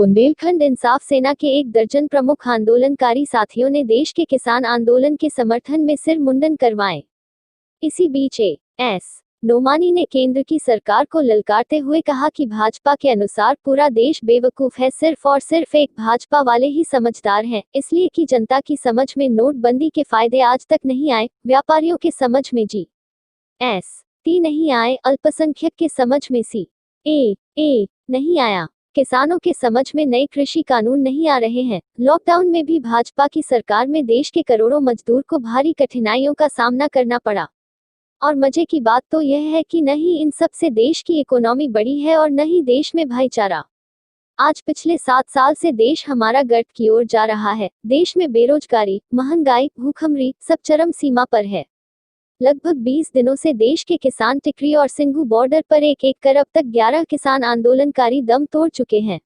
बुंदेलखंड इंसाफ सेना के 1 दर्जन प्रमुख आंदोलनकारी साथियों ने देश के किसान आंदोलन के समर्थन में सिर मुंडन करवाए। इसी बीच एस नोमानी ने केंद्र की सरकार को ललकारते हुए कहा कि भाजपा के अनुसार पूरा देश बेवकूफ है, सिर्फ और सिर्फ एक भाजपा वाले ही समझदार हैं, इसलिए कि जनता की समझ में नोटबंदी के फायदे आज तक नहीं आए, व्यापारियों के समझ में GST नहीं आए, अल्पसंख्यक के समझ में CAA नहीं आया, किसानों के समझ में नए कृषि कानून नहीं आ रहे हैं। लॉकडाउन में भी भाजपा की सरकार में देश के करोड़ों मजदूर को भारी कठिनाइयों का सामना करना पड़ा। और मजे की बात तो यह है कि न ही इन सब से देश की इकोनॉमी बढ़ी है और न ही देश में भाईचारा। आज पिछले 7 साल से देश हमारा गर्त की ओर जा रहा है। देश में बेरोजगारी, महंगाई, भूखमरी सब चरम सीमा पर है। लगभग 20 दिनों से देश के किसान टिकरी और सिंघू बॉर्डर पर एक कर अब तक 11 किसान आंदोलनकारी दम तोड़ चुके हैं।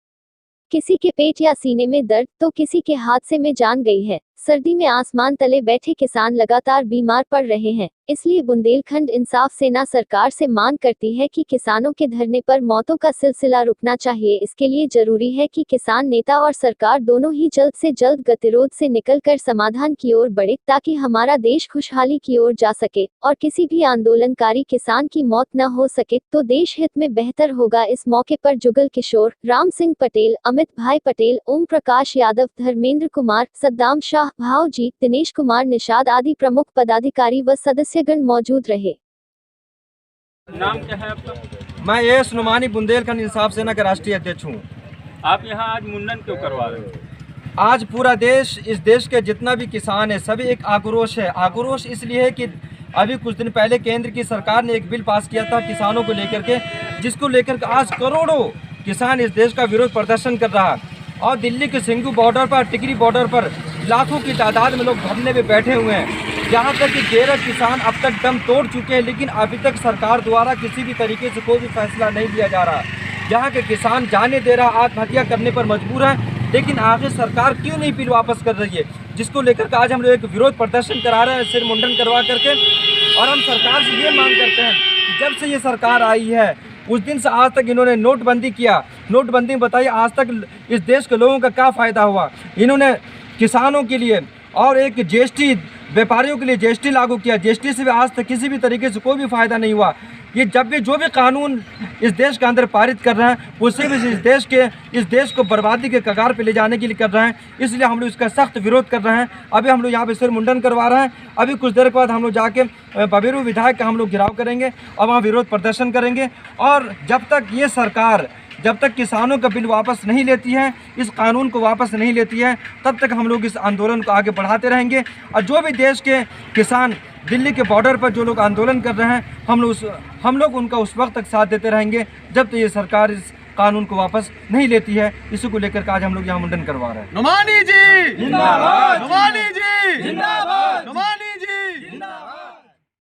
किसी के पेट या सीने में दर्द तो किसी के हादसे में जान गई है। सर्दी में आसमान तले बैठे किसान लगातार बीमार पड़ रहे हैं। इसलिए बुंदेलखंड इंसाफ सेना सरकार से मांग करती है कि किसानों के धरने पर मौतों का सिलसिला रुकना चाहिए। इसके लिए जरूरी है कि किसान नेता और सरकार दोनों ही जल्द से जल्द गतिरोध से निकलकर समाधान की ओर बढ़े, ताकि हमारा देश खुशहाली की ओर जा सके और किसी भी आंदोलनकारी किसान की मौत न हो सके तो देश हित में बेहतर होगा। इस मौके पर जुगल किशोर, राम सिंह पटेल, अमित भाई पटेल, ओम प्रकाश यादव, धर्मेंद्र कुमार, सद्दाम शाह, भावजी, दिनेश कुमार निषाद आदि प्रमुख पदाधिकारी व सदस्यगण मौजूद रहे। नाम क्या है आपका? मैं एस नोमानी बुंदेलखंड इंसाफ सेना का राष्ट्रीय अध्यक्ष हूँ। आप यहाँ आज मुंडन क्यों करवा रहे हैं? आज पूरा देश, इस देश के जितना भी किसान है सभी एक आक्रोश है। आक्रोश इसलिए है कि अभी कुछ दिन पहले केंद्र की सरकार ने एक बिल पास किया था किसानों को लेकर के, जिसको लेकर के आज करोड़ों किसान इस देश का विरोध प्रदर्शन कर रहा है। और दिल्ली के सिंघू बॉर्डर पर, टिकरी बॉर्डर पर लाखों की तादाद में लोग धरने में बैठे हुए हैं। जहाँ तक कि 13 किसान अब तक दम तोड़ चुके हैं, लेकिन अभी तक सरकार द्वारा किसी भी तरीके से कोई भी फैसला नहीं लिया जा रहा। जहाँ के किसान जाने दे रहा, आत्महत्या करने पर मजबूर है, लेकिन आखिर सरकार क्यों नहीं बिल वापस कर रही है, जिसको लेकर के आज हम लोग एक विरोध प्रदर्शन करा रहे हैं सिर मुंडन करवा करके। और हम सरकार से ये मांग करते हैं कि जब से ये सरकार आई है उस दिन से आज तक इन्होंने नोटबंदी किया। नोटबंदी में बताइए आज तक इस देश के लोगों का क्या फ़ायदा हुआ। इन्होंने किसानों के लिए और एक GST, व्यापारियों के लिए GST लागू किया। GST से भी आज तक किसी भी तरीके से कोई भी फ़ायदा नहीं हुआ। ये जब भी जो भी कानून इस देश के अंदर पारित कर रहे हैं उससे भी इस देश को बर्बादी के कगार पे ले जाने के लिए कर रहे हैं। इसलिए हम लोग इसका सख्त विरोध कर रहे हैं। अभी हम लोग यहाँ पे सिर मुंडन करवा रहे हैं। अभी कुछ देर के बाद हम लोग जाके बबेरू विधायक का हम लोग घेराव करेंगे और वहाँ विरोध प्रदर्शन करेंगे। और जब तक ये सरकार, जब तक किसानों का बिल वापस नहीं लेती है, इस कानून को वापस नहीं लेती है, तब तक हम लोग इस आंदोलन को आगे बढ़ाते रहेंगे। और जो भी देश के किसान दिल्ली के बॉर्डर पर जो लोग आंदोलन कर रहे हैं, हम लोग उनका उस वक्त तक साथ देते रहेंगे जब तक ये सरकार इस कानून को वापस नहीं लेती है। इसी को लेकर आज हम लोग यहाँ मुंडन करवा रहे हैं। नोमानी जी जिंदाबाद, नोमानी जी जिंदाबाद, नोमानी